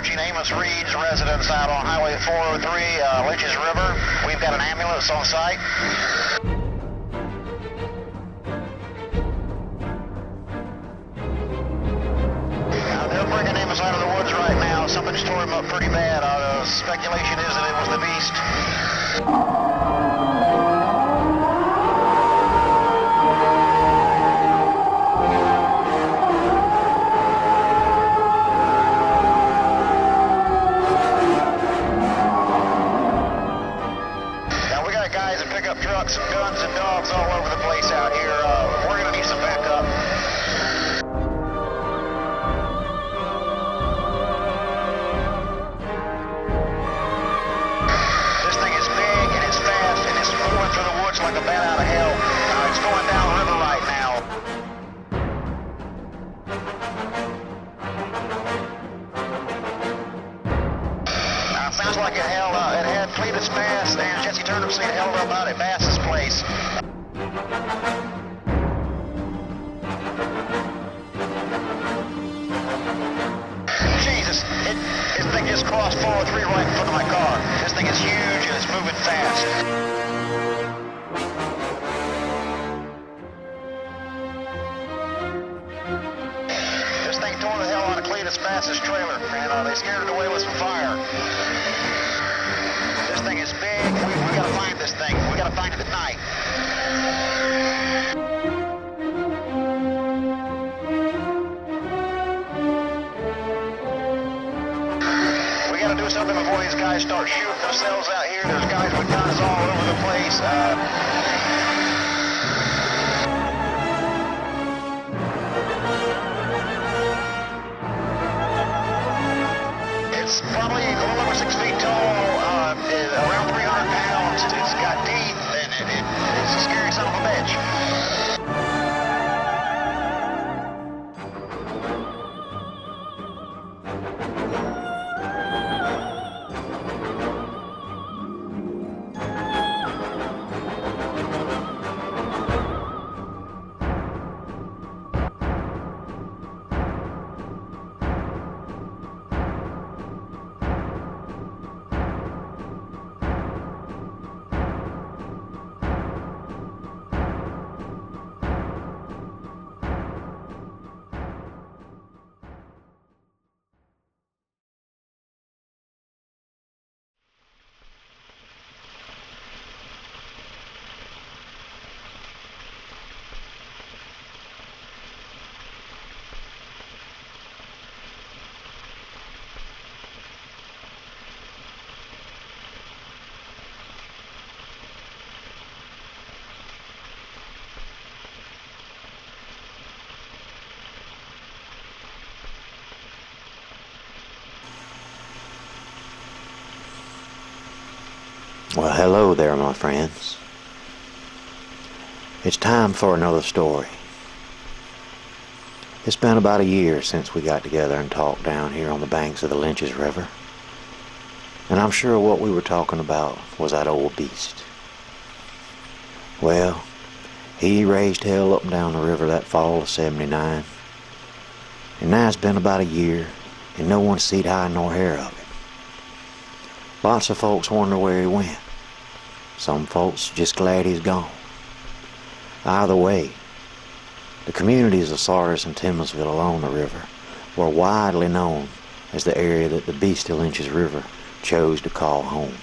approaching Amos Reed's residence out on Highway 403, Lynches River. We've got an ambulance on site. They're bringing Amos out of the woods right now. Something's tore him up pretty bad. Speculation is that it was the beast. Trucks and guns and dogs all over the place out here. We're going to need some backup. This thing is big and it's fast and it's moving through the woods like a bat out of hell. It's going down the river right now. Sounds like it had Cletus fast, and Jesse Turnip Seed held up out at Bass's place. Jesus, this thing just crossed 403 right in front of my car. This thing is huge and it's moving fast. This thing tore the hell out of Cletus Bass's trailer, and they scared it away with some fire. This thing is big. We gotta find this thing. We gotta find it at night. We gotta do something before these guys start shooting themselves out here. There's guys with guns all over the place. It's probably a little over 6 feet tall, around 300 pounds. It's got teeth, and it's a scary son of a bitch. Well, hello there, my friends. It's time for another story. It's been about a year since we got together and talked down here on the banks of the Lynches River. And I'm sure what we were talking about was that old beast. Well, he raised hell up and down the river that fall of '79. And now it's been about a year, and no one's seen hide nor hair of it. Lots of folks wonder where he went. Some folks just glad he's gone. Either way, the communities of Sardis and Timminsville along the river were widely known as the area that the Beast of Lynches River chose to call home.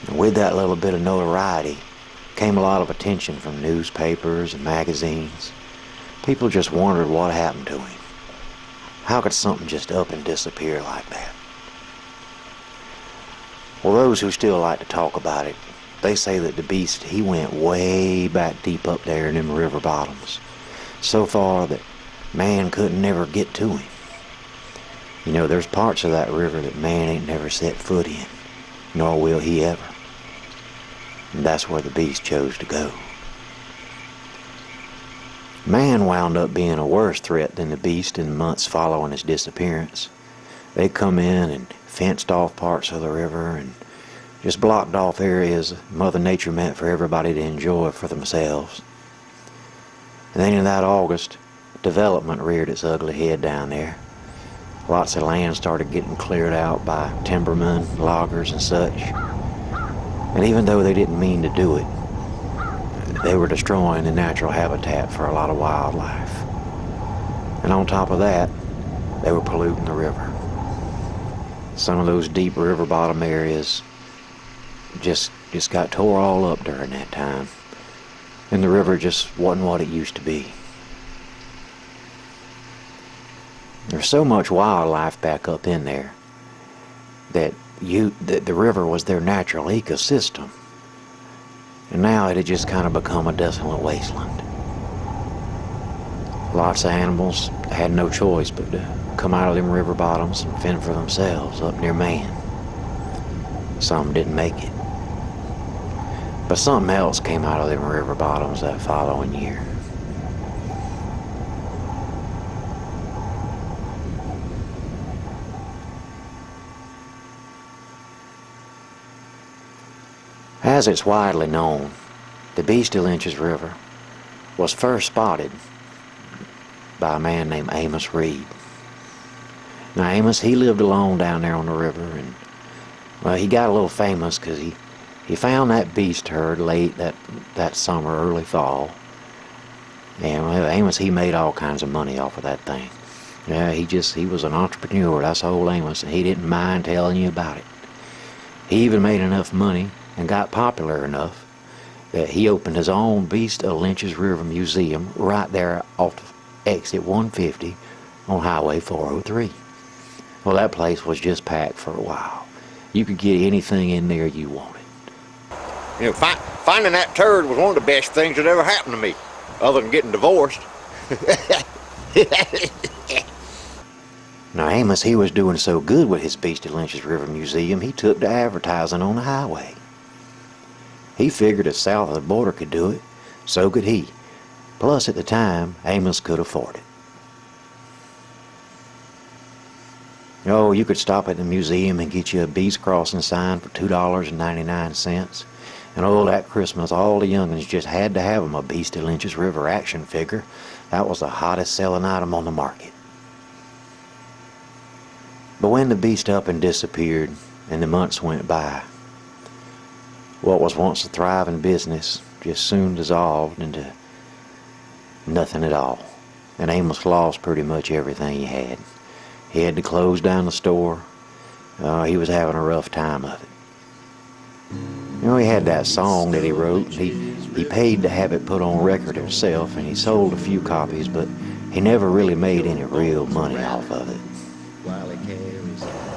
And with that little bit of notoriety came a lot of attention from newspapers and magazines. People just wondered what happened to him. How could something just up and disappear like that? Well, those who still like to talk about it, they say that the beast, he went way back deep up there in them river bottoms. So far that man couldn't never get to him. You know, there's parts of that river that man ain't never set foot in, nor will he ever. And that's where the beast chose to go. Man wound up being a worse threat than the beast in the months following his disappearance. They come in and fenced off parts of the river and just blocked off areas Mother Nature meant for everybody to enjoy for themselves. And then in that August, development reared its ugly head down there. Lots of land started getting cleared out by timbermen, loggers, and such. And even though they didn't mean to do it, they were destroying the natural habitat for a lot of wildlife. And on top of that, they were polluting the river. Some of those deep river bottom areas just got tore all up during that time. And the river just wasn't what it used to be. There's so much wildlife back up in there that the river was their natural ecosystem. And now it had just kind of become a desolate wasteland. Lots of animals had no choice but to come out of them river bottoms and fend for themselves up near man. Some didn't make it. But something else came out of them river bottoms that following year. As it's widely known, the Beast of Lynches River was first spotted by a man named Amos Reed. Now Amos, he lived alone down there on the river, and well, he got a little famous because he found that beast herd late that summer, early fall. And well, Amos, he made all kinds of money off of that thing. Yeah, he was an entrepreneur, that's old Amos, and he didn't mind telling you about it. He even made enough money and got popular enough that he opened his own Beast of Lynches River Museum right there off exit 150 on Highway 403. Well, that place was just packed for a while. You could get anything in there you wanted. You know, finding that turd was one of the best things that ever happened to me, other than getting divorced. Now Amos, he was doing so good with his Beast of Lynches River Museum, he took to advertising on the highway. He figured if south of the border could do it, so could he. Plus, at the time, Amos could afford it. Oh, you could stop at the museum and get you a beast crossing sign for $2.99. And oh, that Christmas, all the young'uns just had to have 'em a Beast of Lynches River action figure. That was the hottest selling item on the market. But when the beast up and disappeared, and the months went by, what was once a thriving business just soon dissolved into nothing at all. And Amos lost pretty much everything he had. He had to close down the store. He was having a rough time of it. You know, he had that song that he wrote. He paid to have it put on record himself, and he sold a few copies, but he never really made any real money off of it.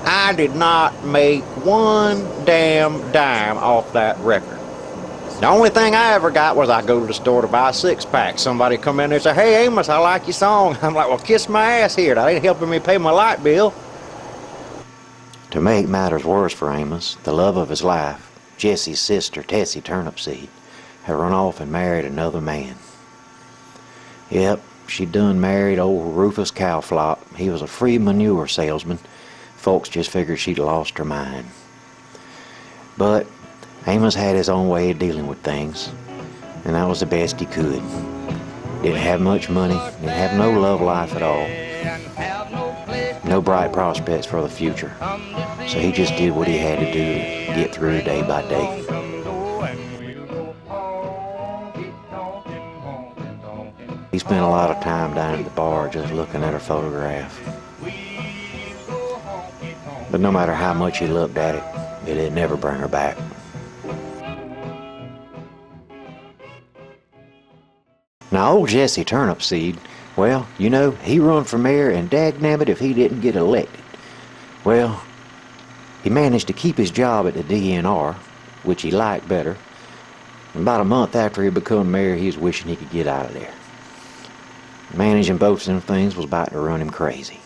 I did not make one damn dime off that record. The only thing I ever got was I go to the store to buy a six-pack. Somebody come in there and say, "Hey Amos, I like your song." I'm like, "Well, kiss my ass here. That ain't helping me pay my light bill." To make matters worse for Amos, the love of his life, Jesse's sister, Tessie Turnipseed, had run off and married another man. Yep, she'd done married old Rufus Cowflop. He was a free manure salesman. Folks just figured she'd lost her mind. But Amos had his own way of dealing with things, and that was the best he could. Didn't have much money, didn't have no love life at all. No bright prospects for the future. So he just did what he had to do to get through day by day. He spent a lot of time down at the bar just looking at her photograph. But no matter how much he looked at it, it'd never bring her back. Now old Jesse Turnipseed, well, you know, he run for mayor, and dagnabbit if he didn't get elected. Well, he managed to keep his job at the DNR, which he liked better. And about a month after he become mayor, he was wishing he could get out of there. Managing both of them things was about to run him crazy.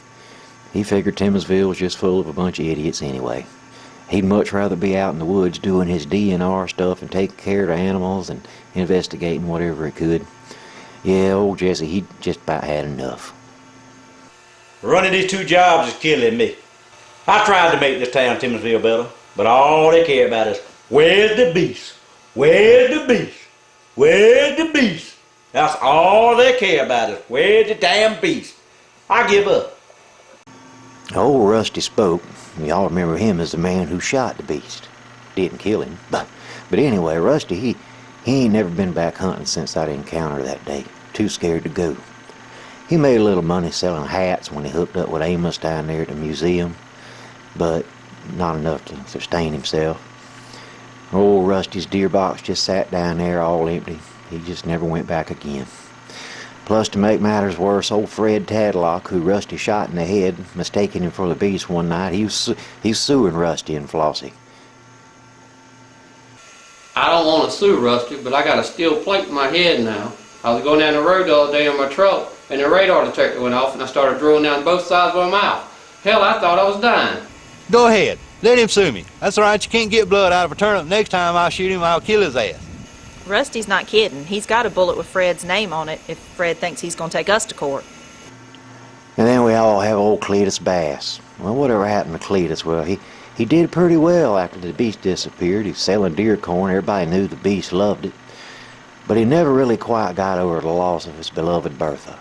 He figured Timminsville was just full of a bunch of idiots anyway. He'd much rather be out in the woods doing his DNR stuff and taking care of the animals and investigating whatever he could. Yeah, old Jesse, he just about had enough. Running these two jobs is killing me. I tried to make this town Timminsville better, but all they care about is, where's the beast? Where's the beast? Where's the beast? That's all they care about is, where's the damn beast? I give up. Old Rusty spoke. Y'all remember him as the man who shot the beast. Didn't kill him, but anyway, Rusty, he ain't never been back hunting since that encounter that day. Too scared to go. He made a little money selling hats when he hooked up with Amos down there at the museum, but not enough to sustain himself. Old Rusty's deer box just sat down there all empty. He just never went back again. Plus, to make matters worse, old Fred Tadlock, who Rusty shot in the head, mistaking him for the beast one night, he was suing Rusty and Flossie. I don't want to sue Rusty, but I got a steel plate in my head now. I was going down the road the other day in my truck, and the radar detector went off, and I started drooling down both sides of my mouth. Hell, I thought I was dying. Go ahead. Let him sue me. That's all right. You can't get blood out of a turnip. Next time I shoot him, I'll kill his ass. Rusty's not kidding. He's got a bullet with Fred's name on it if Fred thinks he's going to take us to court. And then we all have old Cletus Bass. Well, whatever happened to Cletus? Well, he did pretty well after the beast disappeared. He was selling deer corn. Everybody knew the beast loved it. But he never really quite got over the loss of his beloved Bertha.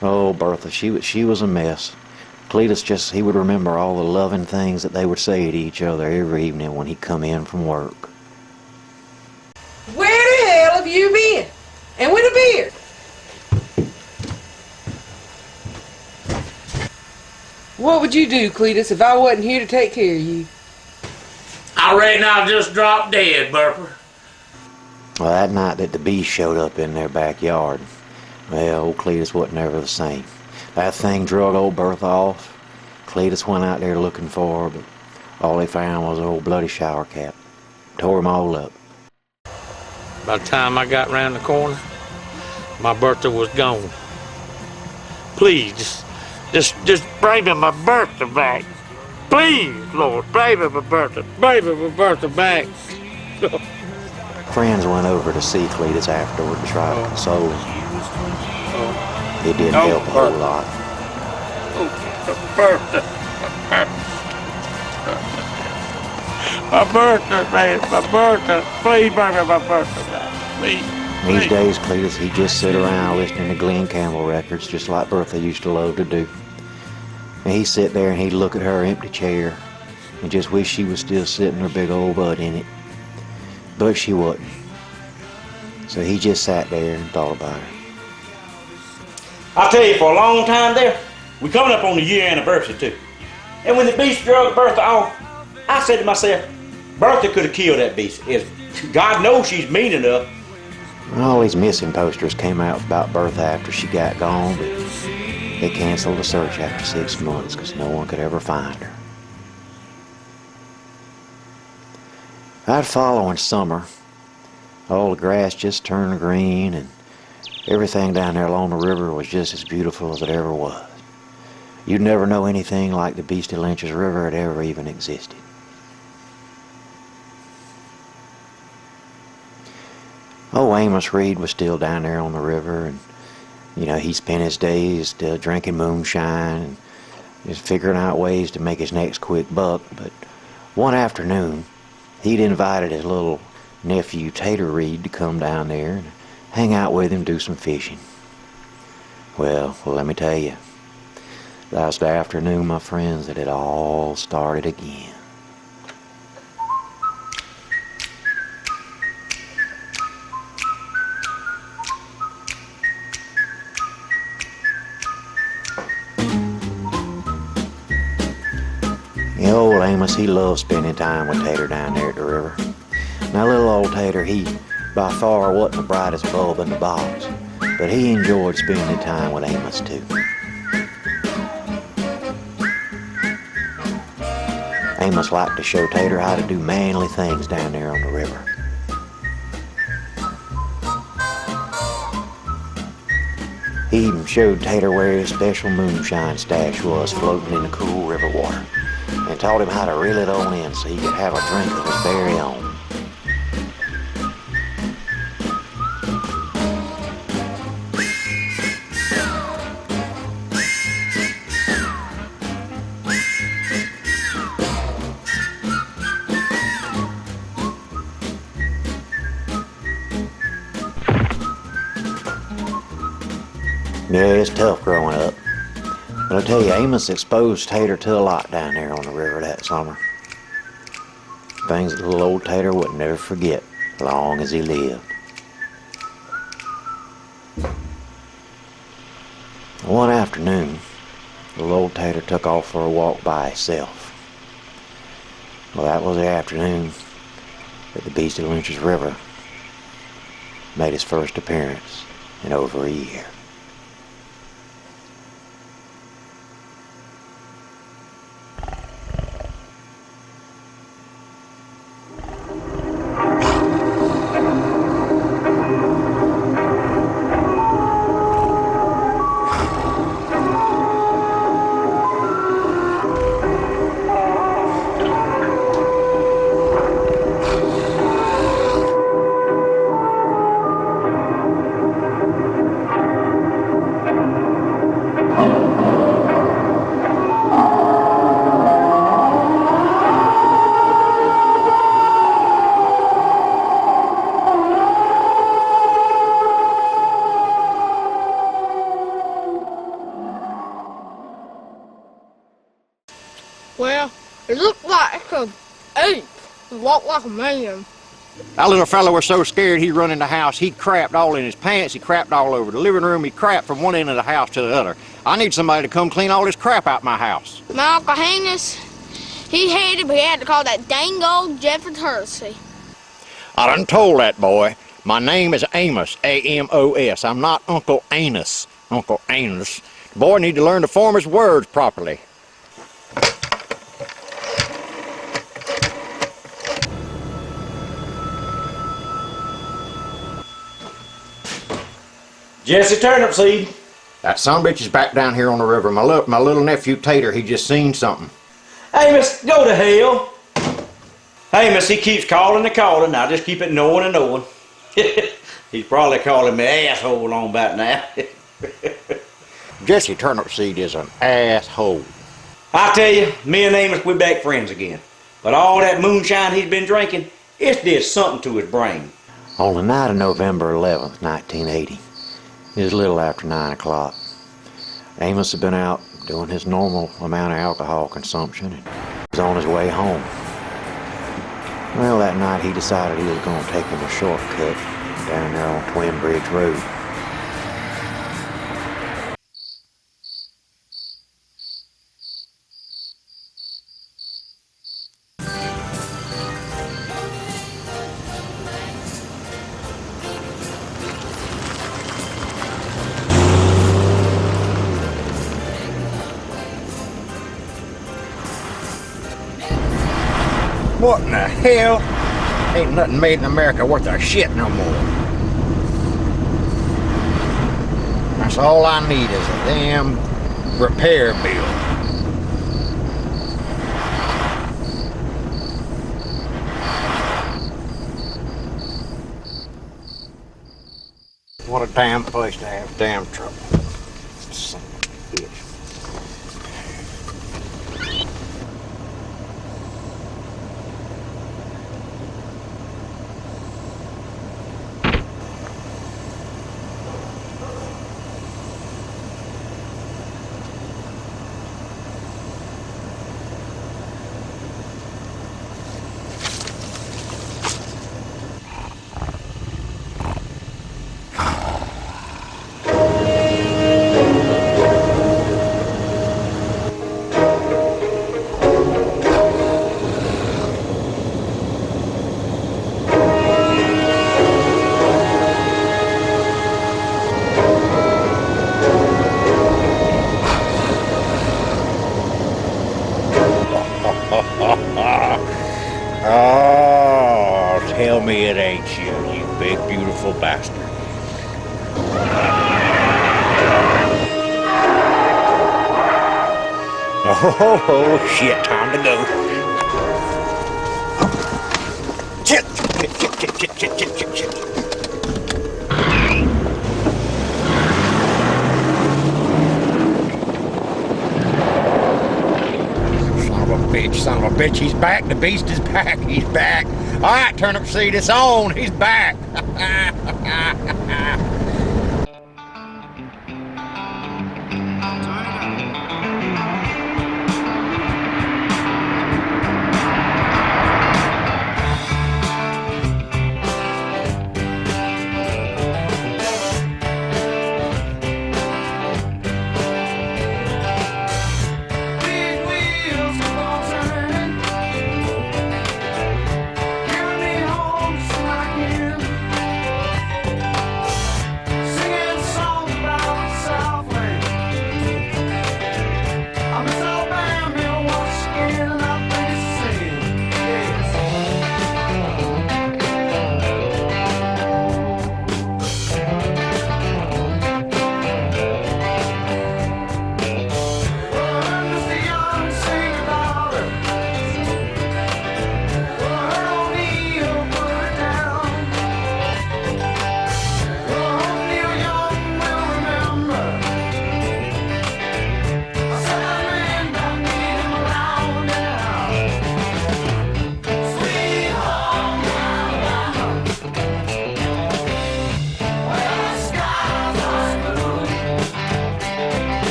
Oh, Bertha, she was a mess. Cletus he would remember all the loving things that they would say to each other every evening when he'd come in from work. Where the hell have you been? And with a beer? What would you do, Cletus, if I wasn't here to take care of you? I reckon I'll just drop dead, Bertha. Well, that night that the beast showed up in their backyard, well, old Cletus wasn't ever the same. That thing drug old Bertha off. Cletus went out there looking for her, but all they found was an old bloody shower cap. Tore him all up. By the time I got round the corner, my Bertha was gone. Please, just bring me my Bertha back. Please, Lord, bring me my Bertha. Bring me my Bertha back. Friends went over to see Cletus afterward to try to console him. It didn't help a whole lot. Bertha. My Bertha, man, my Bertha. Please bring me my Bertha back. Please. These days, Cletus, he'd just sit around listening to Glenn Campbell records, just like Bertha used to love to do. And he'd sit there and he'd look at her empty chair and just wish she was still sitting her big old butt in it. But she wasn't. So he just sat there and thought about her. I'll tell you, for a long time there, we coming up on the year anniversary too. And when the beast drug Bertha off, I said to myself, Bertha could have killed that beast. God knows she's mean enough. All these missing posters came out about Bertha after she got gone, but they canceled the search after 6 months because no one could ever find her. That following summer, all the grass just turned green and everything down there along the river was just as beautiful as it ever was. You'd never know anything like the Beast of Lynches River had ever even existed. Oh, Amos Reed was still down there on the river, and he spent his days drinking moonshine and just figuring out ways to make his next quick buck. But one afternoon, he'd invited his little nephew Tater Reed to come down there and hang out with him, do some fishing. Well, let me tell you, that was the afternoon, my friends, that it all started again. Old Amos, he loved spending time with Tater down there at the river. Now, little old Tater, he by far wasn't the brightest bulb in the box, but he enjoyed spending time with Amos too. Amos liked to show Tater how to do manly things down there on the river. He even showed Tater where his special moonshine stash was floating in the cool river water, and taught him how to reel it on in so he could have a drink of his very own. Yeah, it's tough growing up. But I tell you, Amos exposed Tater to a lot down there on the river that summer. Things that little old Tater would never forget as long as he lived. One afternoon, little old Tater took off for a walk by himself. Well, that was the afternoon that the Beast of Lynches River made his first appearance in over a year. Well, it looked like an ape. It walked like a man. That little fella was so scared he'd run in the house, he crapped all in his pants, he crapped all over the living room, he crapped from one end of the house to the other. I need somebody to come clean all this crap out my house. My Uncle Hanus, he hated, but he had to call that dang old Jefford Hersey. I done told that boy, my name is Amos, A-M-O-S. I'm not Uncle Anus, Uncle Anus. The boy need to learn to form his words properly. Jesse Turnipseed. That sonbitch is back down here on the river. My little nephew Tater, he just seen something. Amos, go to hell. Amos, he keeps calling and calling. I just keep it knowing and knowing. He's probably calling me asshole on about now. Jesse Turnipseed is an asshole. I tell you, me and Amos, we're back friends again. But all that moonshine he's been drinking, it's did something to his brain. On the night of November 11th, 1980, it was a little after 9 o'clock. Amos had been out doing his normal amount of alcohol consumption and was on his way home. Well, that night he decided he was going to take him a shortcut down there on Twin Bridge Road. What in the hell? Ain't nothing made in America worth a shit no more. That's all I need is a damn repair bill. What a damn place to have damn trouble. Son of a bitch. Oh, tell me it ain't you, you big beautiful bastard. Oh, shit, time to go. Shit, shit. Son of a bitch, he's back. The beast is back. He's back. All right, Turnipseed, it's on. He's back.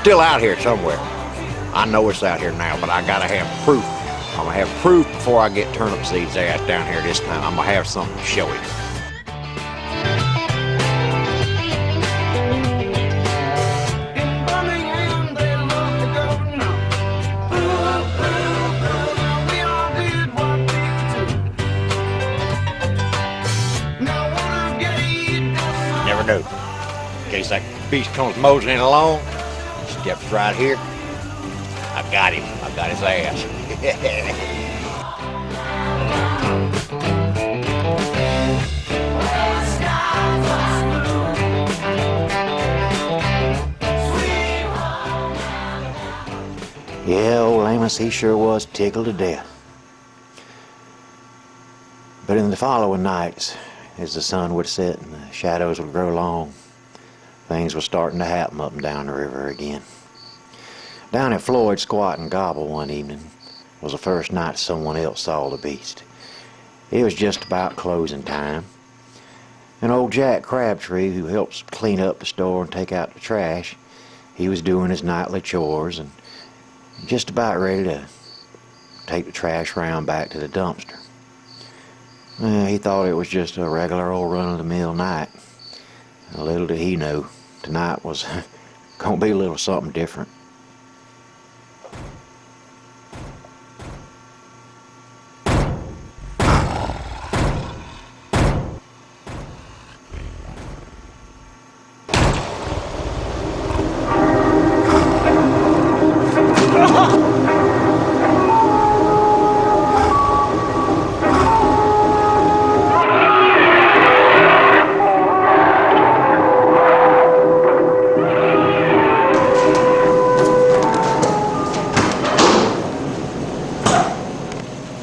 still out here somewhere. I know it's out here now, but I gotta have proof. I'm gonna have proof before I get turnip seeds ass down here this time. I'm gonna have something to show him. Never know. In case that beast comes moseying along, he steps right here. I got him. I got his ass. Yeah, old Amos, he sure was tickled to death. But in the following nights, as the sun would set and the shadows would grow long, things were starting to happen up and down the river again. Down at Floyd's Squat and Gobble one evening was the first night someone else saw the beast. It was just about closing time, and old Jack Crabtree, who helps clean up the store and take out the trash, he was doing his nightly chores and just about ready to take the trash round back to the dumpster. He thought it was just a regular old run-of-the-mill night. Little did he know, tonight was gonna be a little something different.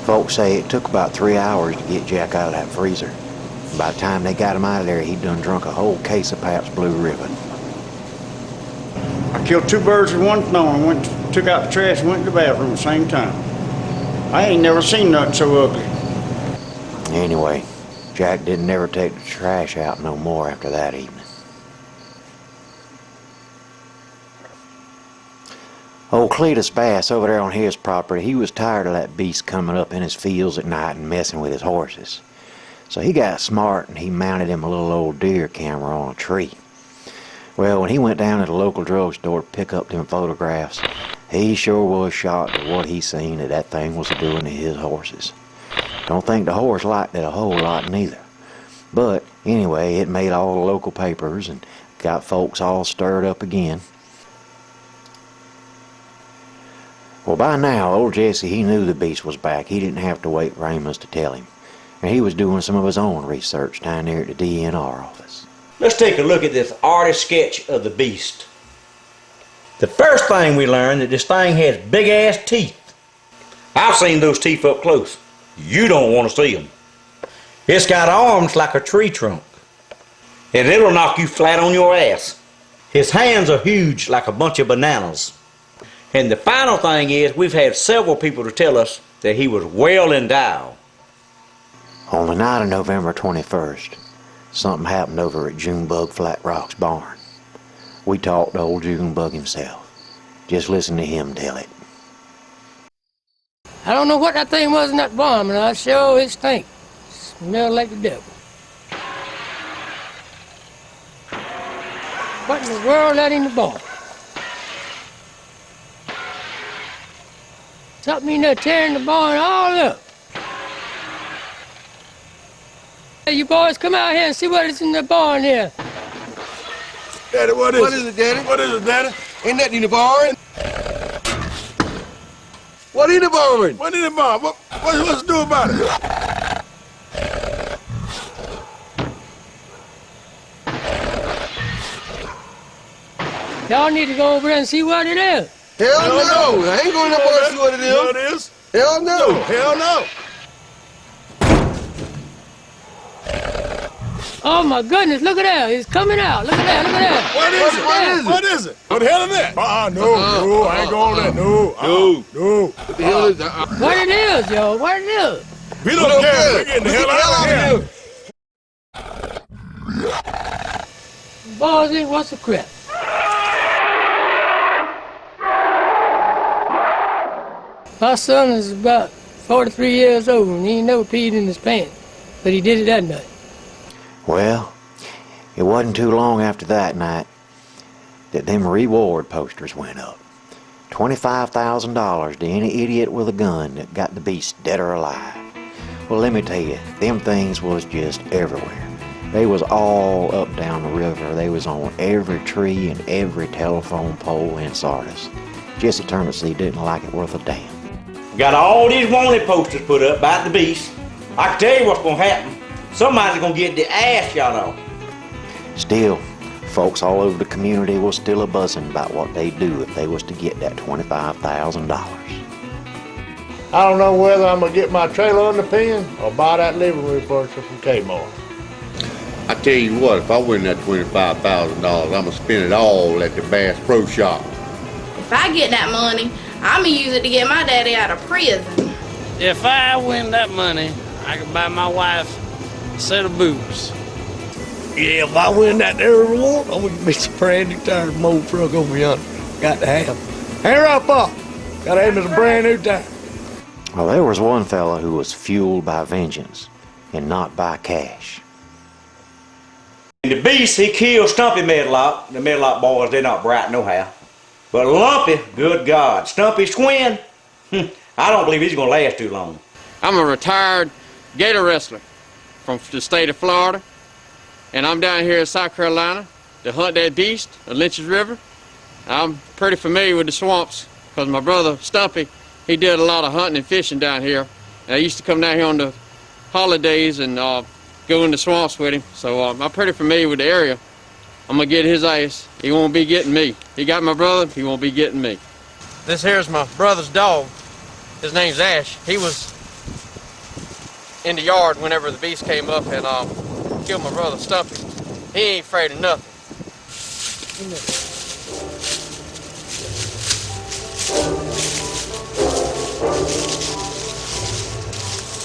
Folks say it took about 3 hours to get Jack out of that freezer. By the time they got him out of there, he'd done drunk a whole case of Pabst Blue Ribbon. I killed 2 birds with 1 stone. Took out the trash and went to the bathroom at the same time. I ain't never seen nothing so ugly. Anyway, Jack didn't ever take the trash out no more after that evening. Old Cletus Bass over there on his property, he was tired of that beast coming up in his fields at night and messing with his horses. So he got smart and he mounted him a little old deer camera on a tree. Well, when he went down to the local drugstore to pick up them photographs, he sure was shocked at what he seen that thing was doing to his horses. Don't think the horse liked it a whole lot neither. But anyway, it made all the local papers and got folks all stirred up again. Well, by now, old Jesse, he knew the beast was back. He didn't have to wait for Amos to tell him. And he was doing some of his own research down there at the DNR office. Let's take a look at this artist sketch of the beast. The first thing we learned that this thing has big-ass teeth. I've seen those teeth up close. You don't want to see them. It's got arms like a tree trunk, and it'll knock you flat on your ass. His hands are huge like a bunch of bananas. And the final thing is, we've had several people to tell us that he was well endowed. On the night of November 21st, something happened over at Junebug Flat Rock's barn. We talked to old Junebug himself. Just listen to him tell it. I don't know what that thing was in that barn, but I sure it stink. Smelled like the devil. What in the world let in the barn? Something in there tearing the barn all up. Hey, you boys, come out here and see what is in the barn here. Daddy, what is it, Daddy? What is it, Daddy? Ain't nothing in the barn. What in the barn? What in the barn? What's to do about it? Y'all need to go over there and see what it is. Hell no! I ain't going up there to see what it is. You know what it is? Hell no! Hell no! Oh my goodness, look at that. It's coming out. Look at that, look at that. What is it? What is it? What the hell is that? No, I ain't going there. No. What the hell is that? What it is, yo? What it is? We don't care. We're getting the hell out of here. Boys, what's the crap? My son is about 43 years old and he ain't never peed in his pants, but he did it that night. Well, it wasn't too long after that night that them reward posters went up. $25,000 to any idiot with a gun that got the beast dead or alive. Well, let me tell you, them things was just everywhere. They was all up down the river. They was on every tree and every telephone pole in Sardis. Jesse Turnipseed didn't like it worth a damn. Got all these wanted posters put up about the beast. I can tell you what's gonna happen. Somebody's gonna get the ass shot off. Still, folks all over the community was still a-buzzing about what they'd do if they was to get that $25,000. I don't know whether I'm gonna get my trailer on the pen or buy that living room furniture from Kmart. I tell you what, if I win that $25,000, I'm gonna spend it all at the Bass Pro Shop. If I get that money, I'm gonna use it to get my daddy out of prison. If I win that money, I can buy my wife a set of boots. Yeah, if I win that there reward, I'm gonna get some brand new tires from old truck over yonder. Got to have. Hey, right, Pop. Gotta have me some brand new tires. Well, there was one fella who was fueled by vengeance and not by cash. The beast, he killed Stumpy Medlock. The Medlock boys, they're not bright no how. But Lumpy, good God, Stumpy's twin, I don't believe he's gonna last too long. I'm a retired gator wrestler from the state of Florida, and I'm down here in South Carolina to hunt that beast of Lynches River. I'm pretty familiar with the swamps because my brother Stumpy, he did a lot of hunting and fishing down here. And I used to come down here on the holidays and go in the swamps with him, so I'm pretty familiar with the area. I'm gonna get his ass. He won't be getting me. He got my brother, he won't be getting me. This here's my brother's dog. His name's Ash. He was in the yard whenever the beast came up and killed my brother Stumpy. He ain't afraid of nothing.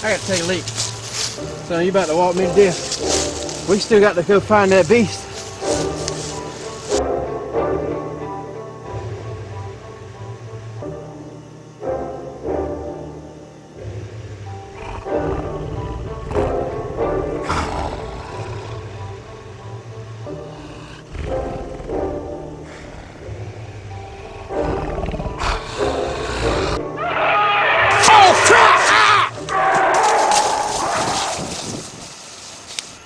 I gotta take a leak. Son, you about to walk me to death. We still got to go find that beast.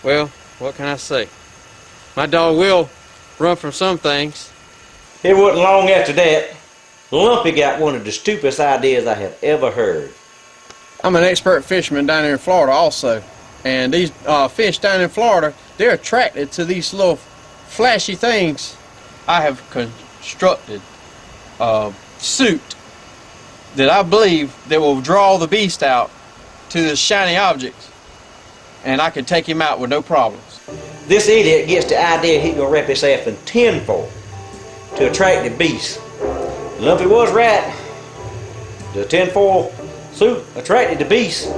Well, what can I say? My dog will run from some things. It wasn't long after that, Lumpy got one of the stupidest ideas I have ever heard. I'm an expert fisherman down here in Florida also. And these fish down in Florida, they're attracted to these little flashy things. I have constructed a suit that I believe that will draw the beast out to the shiny objects. And I can take him out with no problems. This idiot gets the idea he gonna wrap himself in tinfoil to attract the beast. Lumpy was right. The tinfoil suit attracted the beast.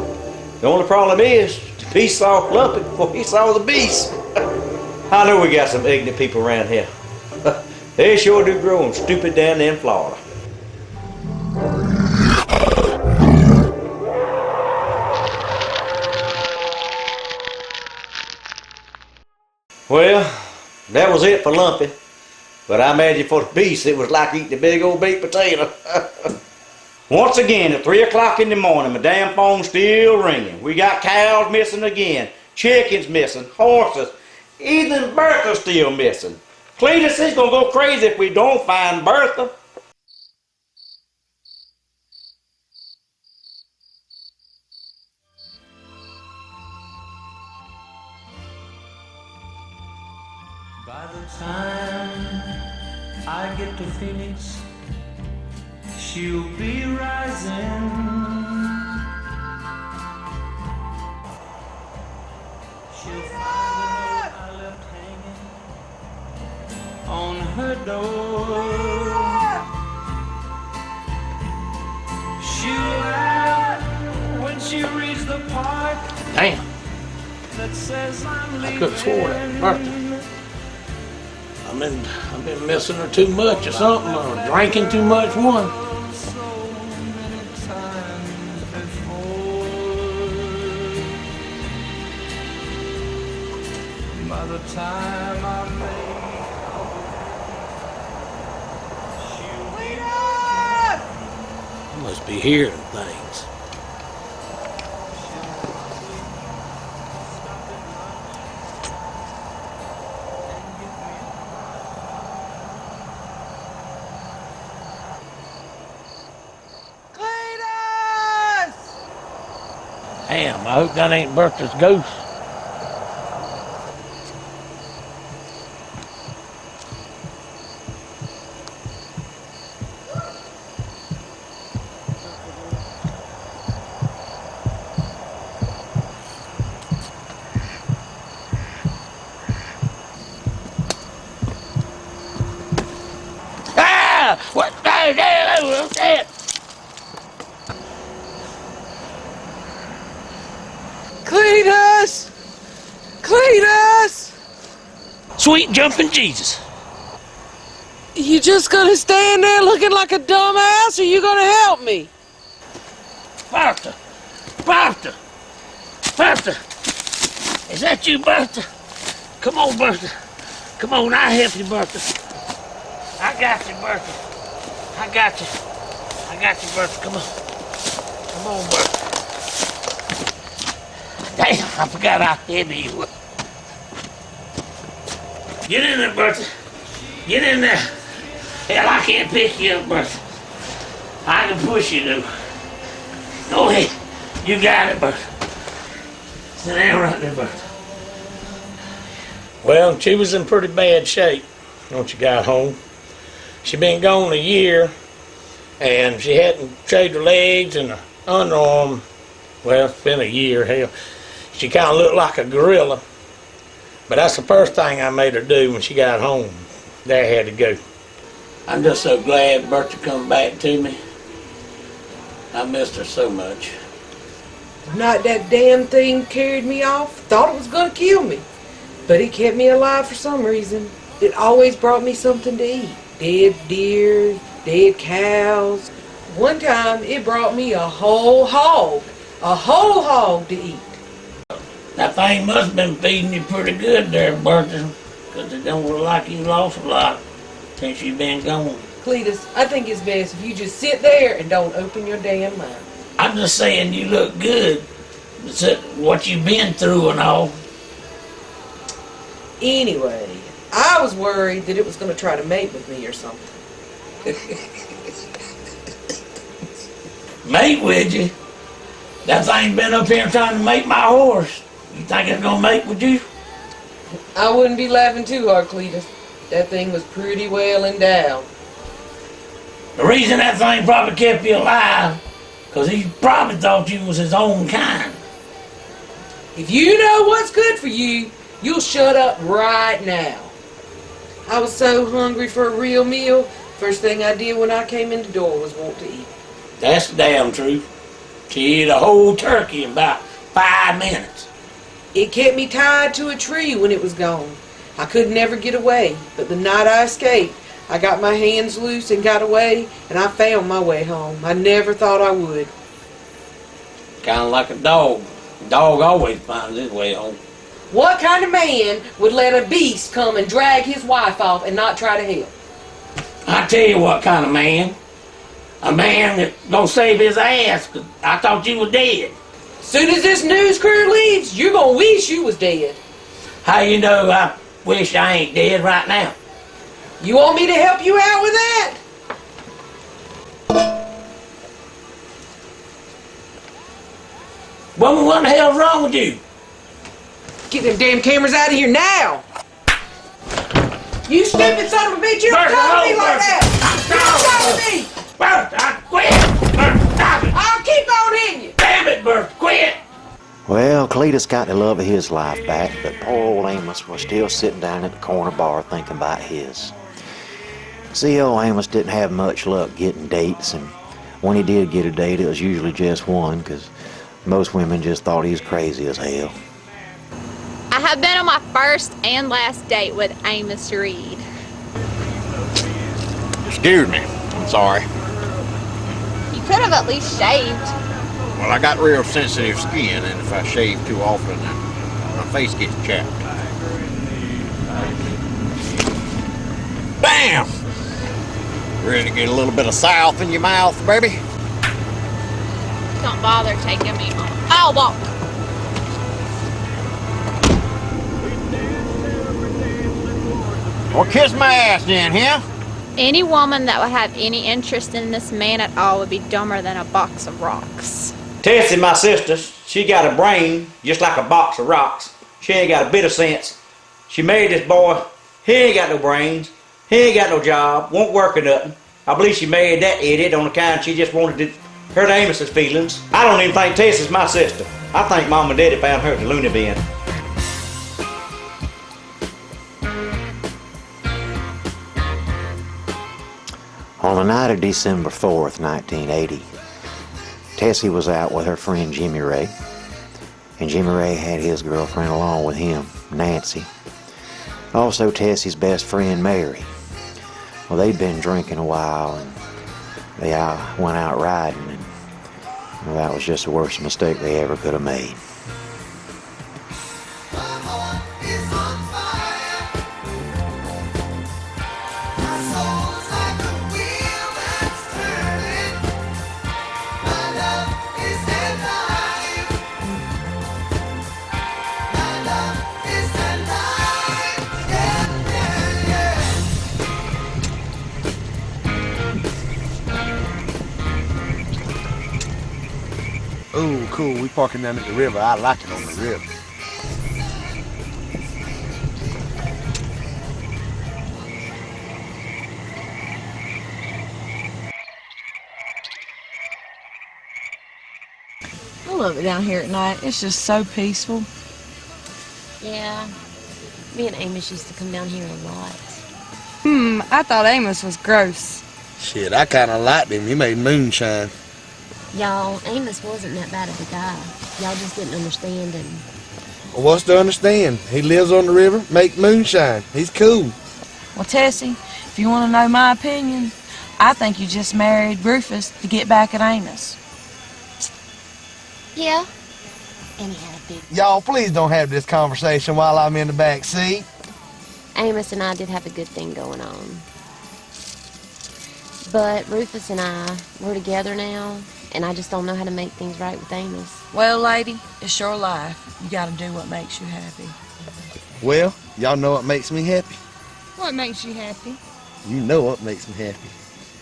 The only problem is the beast saw Lumpy before he saw the beast. I know we got some ignorant people around here. They sure do grow them stupid down there in Florida. Well, that was it for Lumpy. But I imagine for the beast, it was like eating a big old baked potato. Once again, at 3 o'clock in the morning, my damn phone's still ringing. We got cows missing again, chickens missing, horses, even Bertha's still missing. Cletus is gonna go crazy if we don't find Bertha. By the time I get to Phoenix, she'll be rising. She'll find the note I left hanging on her door. She'll laugh when she reads the part. Damn. That says I'm leaving. I could have swore that Bertha. I've been missing her too much or something, or drinking too much one. the time I made. You must be hearing things. Damn, I hope that ain't Bertha's ghost. Ah! What the hell was that? Cletus! Cletus! Sweet jumping Jesus. You just gonna stand there looking like a dumbass, or you gonna help me? Bertha! Bertha! Bertha! Is that you, Bertha? Come on, Bertha. Come on, I'll help you, Bertha. I got you, Bertha. I got you. I got you, Bertha. Come on. Come on, Bertha. Damn, I forgot how heavy you were. Get in there, Bertha. Get in there. Hell, I can't pick you up, Bertha. I can push you, though. Go ahead. You got it, Bertha. Sit down right there, Bertha. Well, she was in pretty bad shape when she got home. She'd been gone a year, and she hadn't shaved her legs and her underarm. Well, it's been a year, hell. She kind of looked like a gorilla. But that's the first thing I made her do when she got home. Dad had to go. I'm just so glad Bertha come back to me. I missed her so much. Not that damn thing carried me off. Thought it was gonna kill me. But it kept me alive for some reason. It always brought me something to eat. Dead deer, dead cows. One time it brought me a whole hog. A whole hog to eat. That thing must have been feeding you pretty good there, Bertha, because it don't look like you lost a lot since you've been gone. Cletus, I think it's best if you just sit there and don't open your damn mouth. I'm just saying you look good. It's what you've been through and all. Anyway, I was worried that it was going to try to mate with me or something. Mate with you? That thing been up here trying to mate my horse. You think it's gonna mate with you? I wouldn't be laughing too hard, Cletus. That thing was pretty well endowed. The reason that thing probably kept you alive, because he probably thought you was his own kind. If you know what's good for you, you'll shut up right now. I was so hungry for a real meal, first thing I did when I came in the door was want to eat. That's the damn truth. She ate a whole turkey in about 5 minutes. It kept me tied to a tree when it was gone. I could never get away, but the night I escaped, I got my hands loose and got away, and I found my way home. I never thought I would. Kind of like a dog. A dog always finds his way home. What kind of man would let a beast come and drag his wife off and not try to help? I tell you what kind of man. A man that gonna save his ass, 'cause I thought you were dead. Soon as this news crew leaves, you're gonna wish you was dead. How you know I wish I ain't dead right now? You want me to help you out with that? Woman, what the hell's wrong with you? Get them damn cameras out of here now! You stupid son of a bitch, you don't talk to me like that! You don't talk to me! Bertha, quit! Bertha, stop it! I'll keep on hitting you! Damn it, Bertha, quit! Well, Cletus got the love of his life back, but poor old Amos was still sitting down at the corner bar thinking about his. See, old Amos didn't have much luck getting dates, and when he did get a date, it was usually just one, because most women just thought he was crazy as hell. I have been on my first and last date with Amos Reed. Excuse me. I'm sorry. You could have at least shaved. Well, I got real sensitive skin, and if I shave too often, my face gets chapped. Damn! Ready to get a little bit of south in your mouth, baby? Don't bother taking me home. I'll walk. Well, kiss my ass then, huh? Any woman that would have any interest in this man at all would be dumber than a box of rocks. Tessie, my sister, she got a brain just like a box of rocks. She ain't got a bit of sense. She married this boy. He ain't got no brains. He ain't got no job. Won't work or nothing. I believe she married that idiot on account she just wanted to hurt Amos's feelings. I don't even think Tessie's my sister. I think Mom and Daddy found her at the loony bin. On the night of December 4th, 1980, Tessie was out with her friend Jimmy Ray, and Jimmy Ray had his girlfriend along with him, Nancy. Also Tessie's best friend, Mary. Well, they'd been drinking a while, and they went out riding, and well, that was just the worst mistake they ever could have made. Oh, cool. We parking down at the river. I like it on the river. I love it down here at night. It's just so peaceful. Yeah. Me and Amos used to come down here a lot. I thought Amos was gross. Shit, I kind of liked him. He made moonshine. Y'all, Amos wasn't that bad of a guy. Y'all just didn't understand him. Well, what's to understand? He lives on the river, make moonshine. He's cool. Well, Tessie, if you want to know my opinion, I think you just married Rufus to get back at Amos. Yeah. And he had a big... Y'all, please don't have this conversation while I'm in the back seat. Amos and I did have a good thing going on. But Rufus and I, we're together now, and I just don't know how to make things right with Amos. Well, lady, it's your life. You gotta do what makes you happy. Well, y'all know what makes me happy? What makes you happy? You know what makes me happy.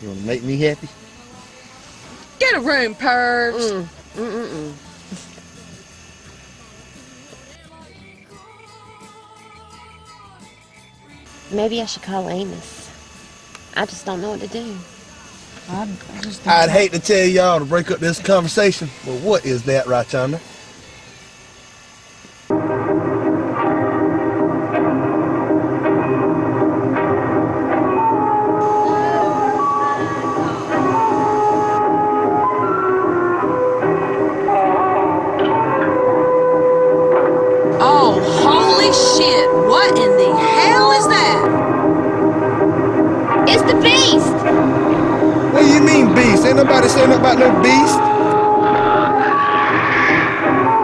You want to make me happy? Get a room, Purge. Maybe I should call Amos. I just don't know what to do. I'd hate to tell y'all to break up this conversation, but what is that right yonder? Oh, holy shit. What in the hell is that? It's the Beast! What do you mean, beast? Ain't nobody saying nothing about no beast.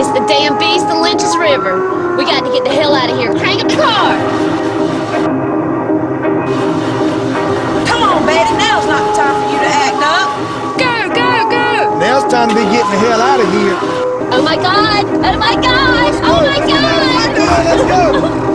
It's the damn Beast of Lynches River. We got to get the hell out of here. Crank up the car! Come on, Betty. Now's not the time for you to act up. Go, go, go! Now it's time to be getting the hell out of here. Oh my god! Oh my god! Oh my god! Let's go!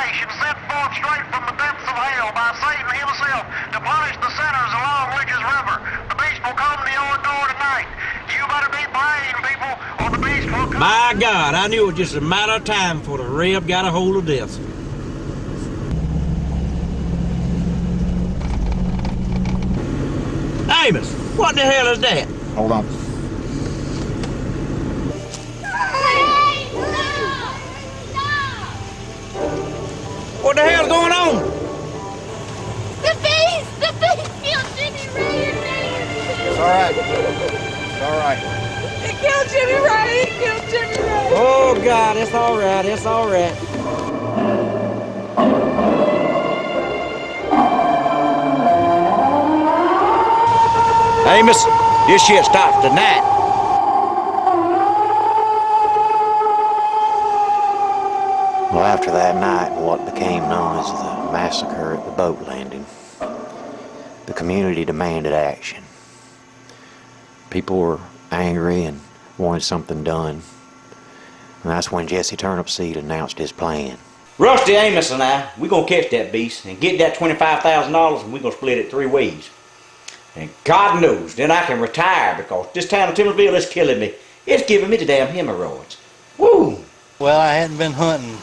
revelation sent forth straight from the depths of hell by Satan himself to punish the sinners along Lynches River. The beast will come to your door tonight. You better be praying, people, or the beast will come. My God, I knew it was just a matter of time before the Reb got a hold of this. Amos, what the hell is that? Hold on. What the hell's going on? The beast killed Jimmy Ray. It's all right. It's all right. It killed Jimmy Ray. It killed Jimmy Ray. Oh, God, it's all right. It's all right. Amos, this shit stops tonight. Well, after that night and what became known as the massacre at the boat landing, the community demanded action. People were angry and wanted something done. And that's when Jesse Turnipseed announced his plan. Rusty, Amos, and I, we're going to catch that beast and get that $25,000 and we're going to split it 3 ways. And God knows, then I can retire because this town of Timothyville is killing me. It's giving me the damn hemorrhoids. Woo! Well, I hadn't been hunting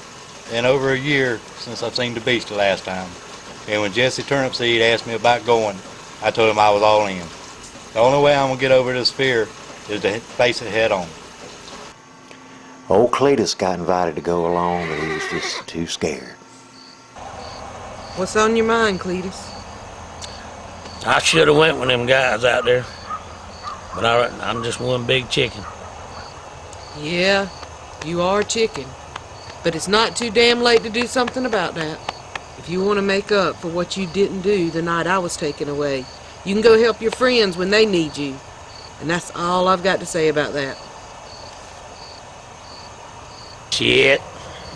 in over a year since I've seen the beast the last time. And when Jesse Turnipseed asked me about going, I told him I was all in. The only way I'm going to get over this fear is to face it head on. Old Cletus got invited to go along, but he was just too scared. What's on your mind, Cletus? I should have went with them guys out there, but I'm just one big chicken. Yeah, you are a chicken. But it's not too damn late to do something about that. If you want to make up for what you didn't do the night I was taken away, you can go help your friends when they need you. And that's all I've got to say about that. Shit.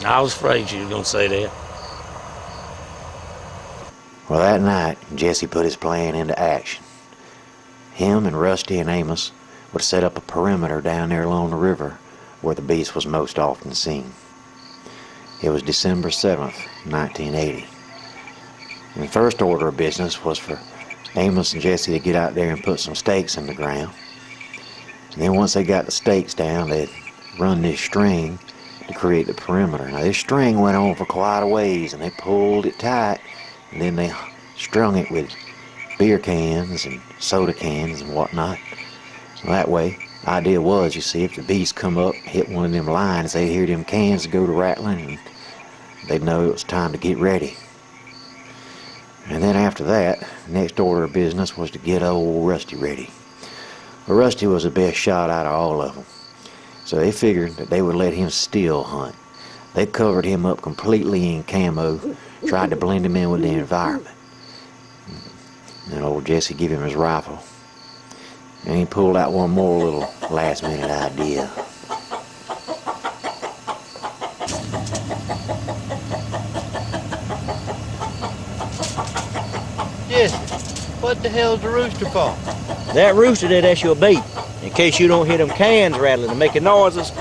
I was afraid you were going to say that. Well, that night, Jesse put his plan into action. Him and Rusty and Amos would set up a perimeter down there along the river where the beast was most often seen. It was December 7th, 1980. And the first order of business was for Amos and Jesse to get out there and put some stakes in the ground. And then once they got the stakes down, they'd run this string to create the perimeter. Now this string went on for quite a ways, and they pulled it tight, and then they strung it with beer cans and soda cans and whatnot. Well, that way, the idea was, you see, if the beast come up, hit one of them lines, they'd hear them cans go to rattling, and they'd know it was time to get ready. And then after that, the next order of business was to get old Rusty ready. Well, Rusty was the best shot out of all of them, so they figured that they would let him still hunt. They covered him up completely in camo, tried to blend him in with the environment. And old Jesse gave him his rifle, and he pulled out one more little last-minute idea. Jesse, what the hell's the rooster for? That rooster there, that's your bait. In case you don't hear them cans rattling and making noises,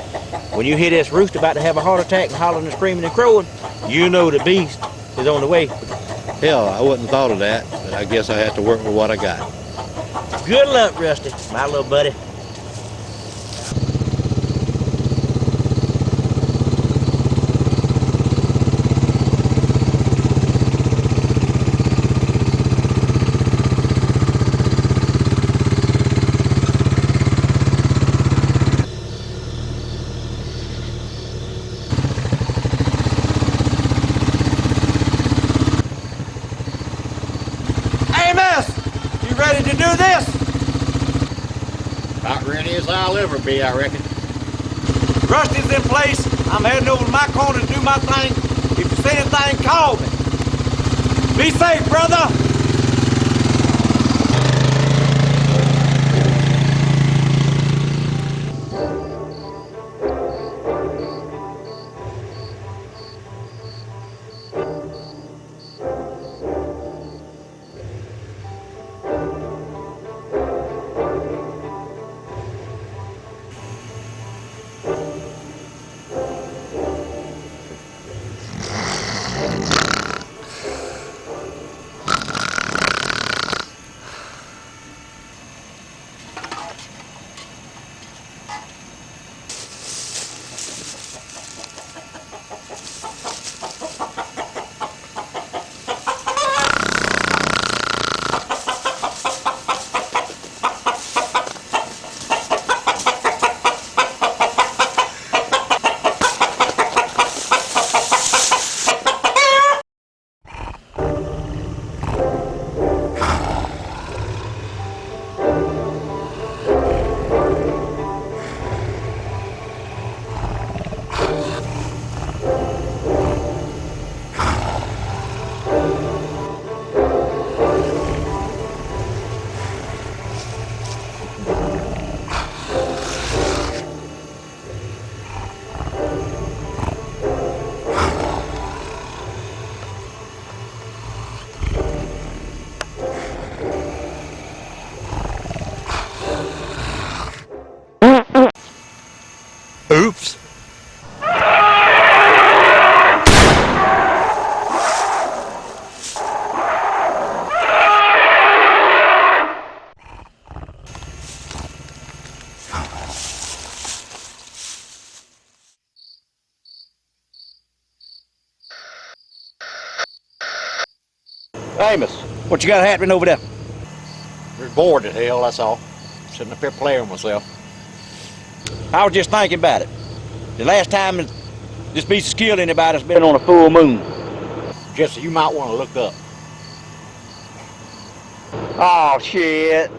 when you hear this rooster about to have a heart attack and hollering and screaming and crowing, you know the beast is on the way. Hell, I wouldn't have thought of that, but I guess I have to work with what I got. Good luck, Rusty, my little buddy. Ready to do this? About ready as I'll ever be, I reckon. Rusty's in place. I'm heading over to my corner to do my thing. If you see anything, call me. Be safe, brother. Amos, what you got happening over there? We're bored as hell, that's all. Sitting up here playing with myself. I was just thinking about it. The last time this beast has killed anybody has been on a full moon. Jesse, you might want to look up. Oh, shit.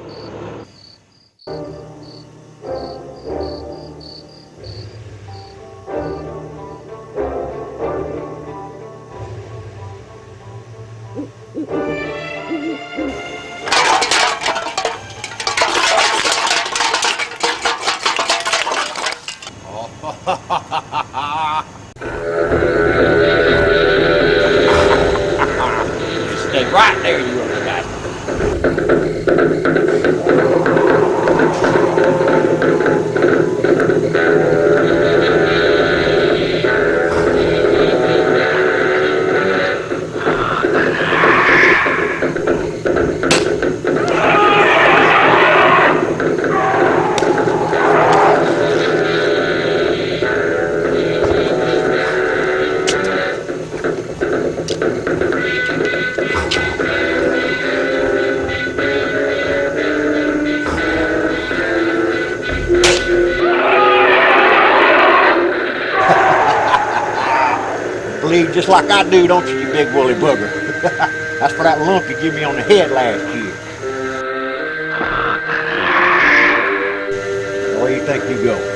Stay right there, you little guy. Bleed just like I do, don't you, you big woolly booger? That's for that lump you gave me on the head last year. Where do you think you go?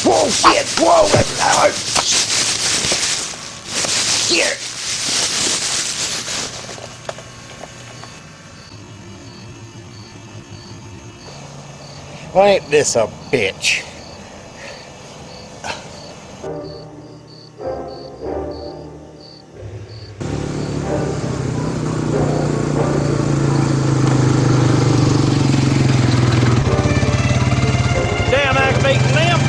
Whoa, shit! Whoa, that's loud! Shit! Well, ain't this a bitch? Damn aggravating limb.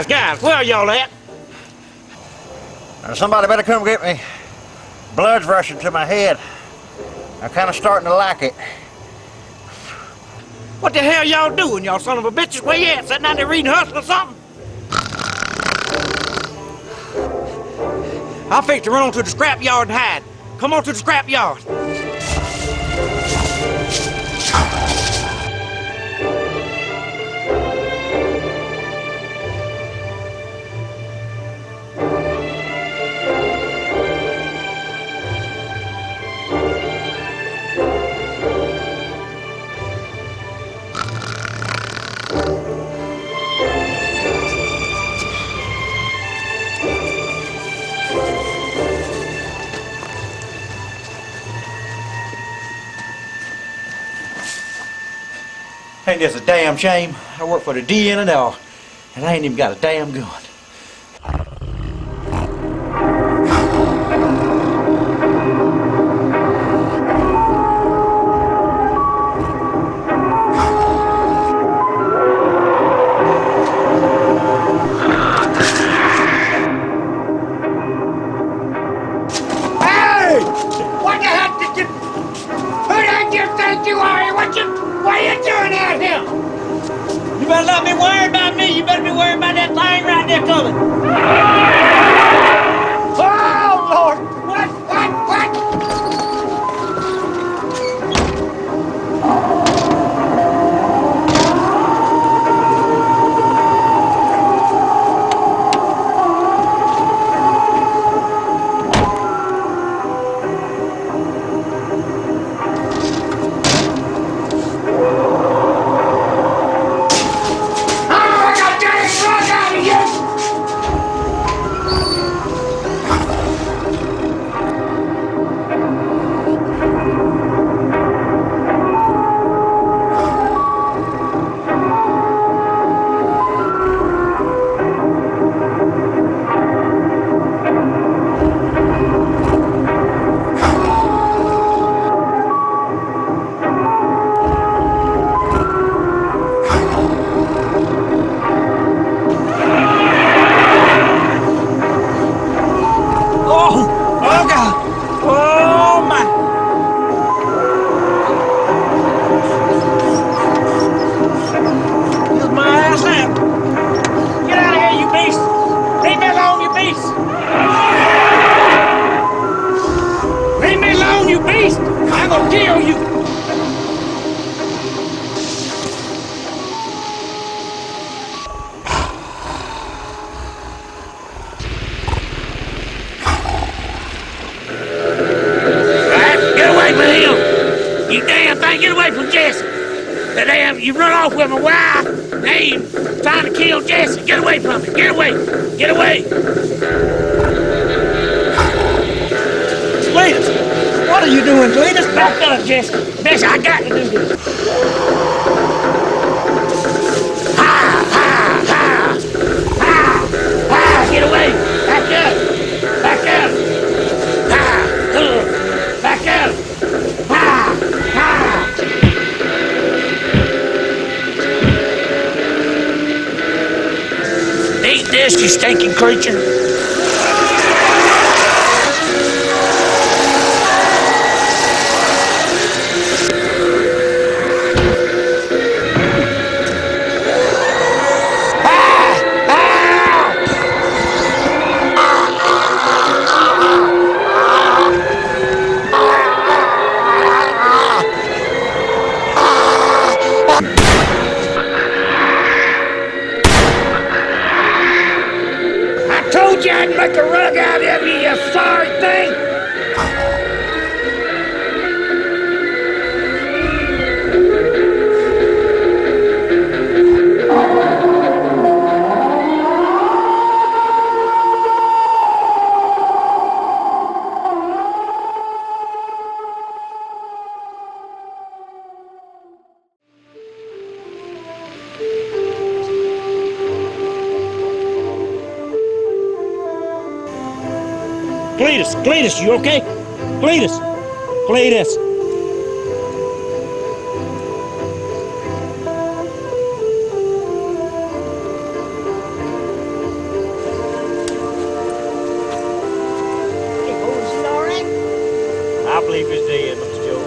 Guys, where are y'all at? Somebody better come get me. Blood's rushing to my head. I'm kind of starting to like it. What the hell y'all doing, y'all son of a bitches? Where you at? Sitting out there reading Hustle or something? I'll fix to run on to the scrap yard and hide. Come on to the scrap yard. Ain't this a damn shame? I work for the DNL, and I ain't even got a damn gun. Hey! What the heck did you... Who the heck do you think you are? What are you doing out here? You better not be worried about me. You better be worried about that thing right there coming. Oh, Lord! What? You run off with my wife, now you trying to kill Jesse. Get away from me. Get away. Get away. Cletus! What are you doing, Cletus? Back up, Jesse. Jesse, I got to do this. Get away. Back up. Back up. Back up. Eat this, you stinking creature. I'd make a rug out of you, you sorry thing! Cletus, you okay? Cletus! I believe he's dead, Mr. Joe.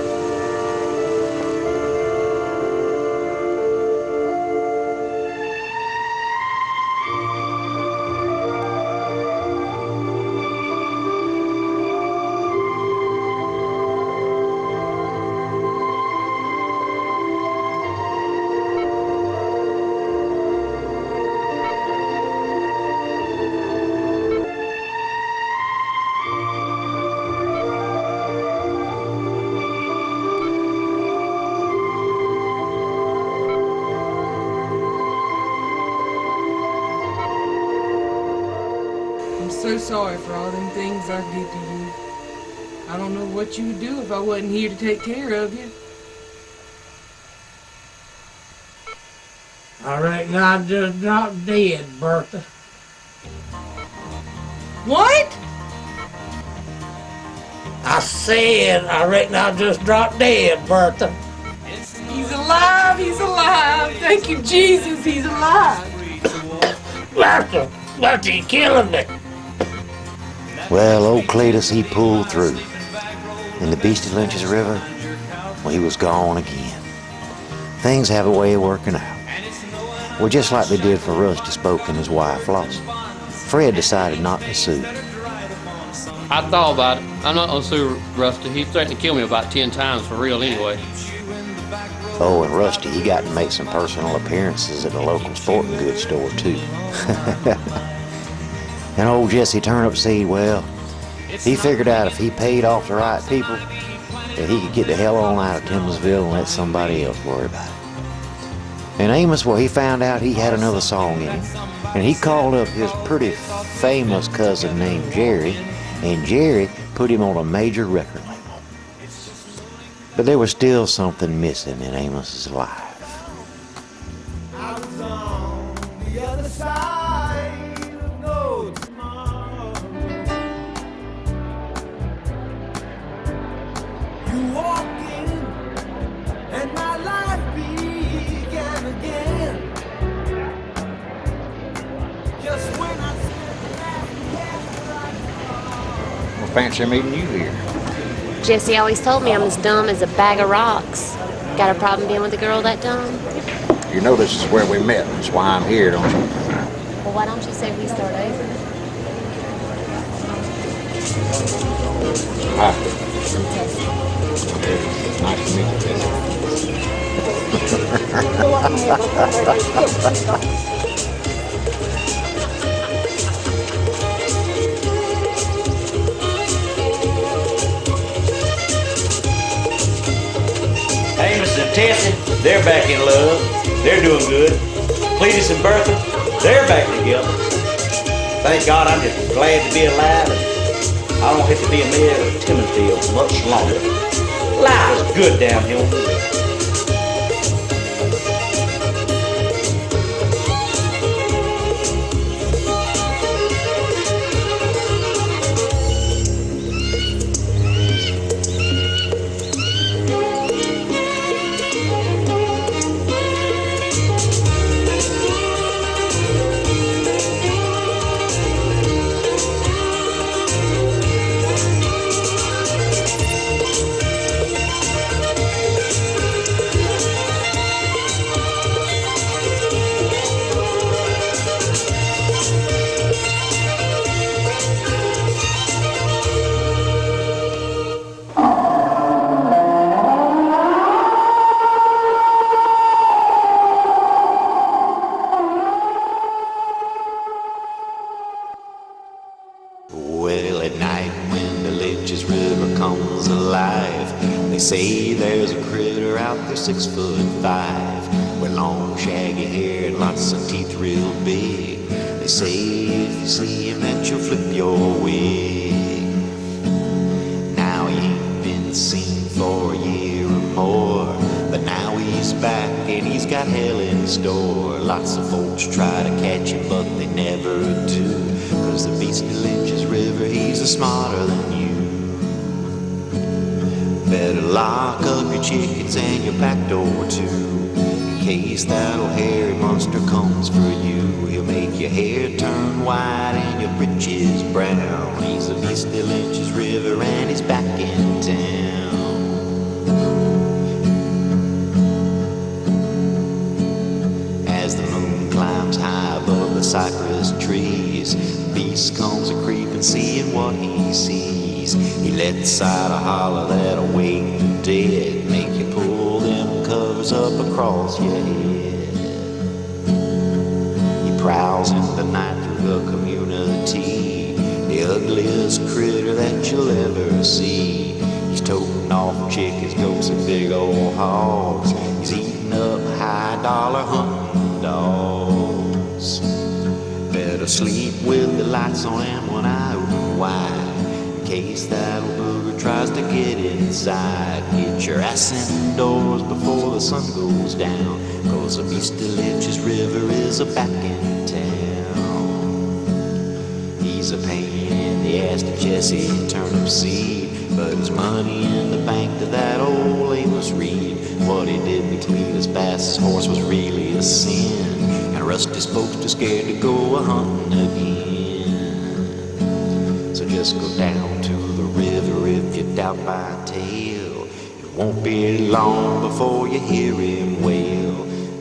I'm so sorry for all them things I did to you. I don't know what you would do if I wasn't here to take care of you. I reckon I just dropped dead, Bertha. What? I said, I reckon I just dropped dead, Bertha. He's alive, he's alive. Thank you, Jesus, he's alive. Bertha, you killing me. Well, old Cletus, he pulled through. And the Beast of Lynches River, well, he was gone again. Things have a way of working out. Well, just like they did for Rusty Spoke and his wife, Flossie. Fred decided not to sue. I thought about it. I'm not gonna sue Rusty. He threatened to kill me about 10 times for real anyway. Oh, and Rusty, he got to make some personal appearances at the local sporting goods store, too. And old Jesse Turnipseed, well, he figured out if he paid off the right people, that he could get the hell on out of Timminsville and let somebody else worry about it. And Amos, well, he found out he had another song in him, and he called up his pretty famous cousin named Jerry, and Jerry put him on a major record label. But there was still something missing in Amos's life. I was on the other side of no tomorrow. You walked in, and my life began again. Just when I Well, fancy meeting you here. Jesse always told me I'm as dumb as a bag of rocks. Got a problem being with a girl that dumb? You know this is where we met. That's why I'm here, don't you? Well, why don't you say we start over? Hi. Nice to meet you. Amos and Tessie, they're back in love. They're doing good. Cletus and Bertha, they're back together. Thank God I'm just glad to be alive and I don't have to be a mayor of Timminsville much longer. Life is good down here. Well, at night when the Lynches River comes alive, they say there's a critter out there 6'5", with long shaggy hair and lots of teeth real big. They say if you see him that you'll flip your wig. Now he ain't been seen for a year or more, but now he's back and he's got hell in store. Lots of folks try to catch him, but they never do, 'cause the Beast of Lynches River, he's a smarter than you. Better lock up your chickens and your back door too, in case that old hairy monster comes for you. He'll make your hair turn white and your britches brown. He's the Beast of Lynches River and he's back in town. As the moon climbs high above the cypress trees, the beast comes a-creeping, seeing what he sees. He lets out a holler that'll wake the dead, make you pull them covers up across your head. He prowls in the night through the community, the ugliest critter that you'll ever see. He's toting off chickens, goats, and big old hogs. He's eating up high-dollar hunting dogs. Better sleep with the lights on and one eye open wide, in case that old booger tries to get inside. Get your ass indoors before the sun goes down, 'cause the Beast of Lynches River is a back in town. He's a pain in the ass to Jesse Turnipseed, but his money in the bank to that old Amos Reed. What he did to Cletus Bass's horse was really a sin, and Rusty's folks too scared to go a-hunting again. So just go down to the river if you doubt my tale. It won't be long before you hear him wail.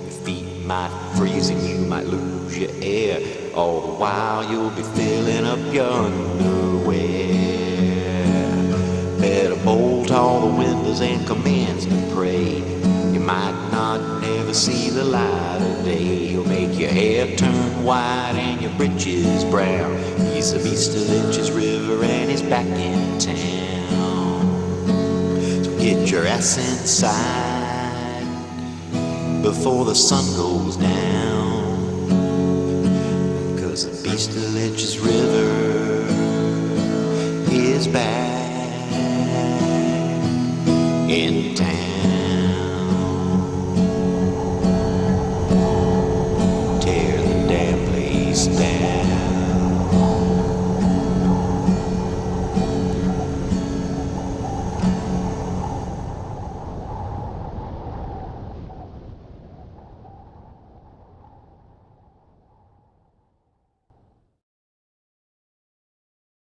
Your feet might freeze and you might lose your air. All the while you'll be filling up your underwear. Better bolt all the windows and commence to pray. You might not never see the light of day. He'll make your hair turn white and your britches brown. He's the Beast of Lynches River and he's back in town. So get your ass inside before the sun goes down, 'cause the Beast of Lynches River is back in town.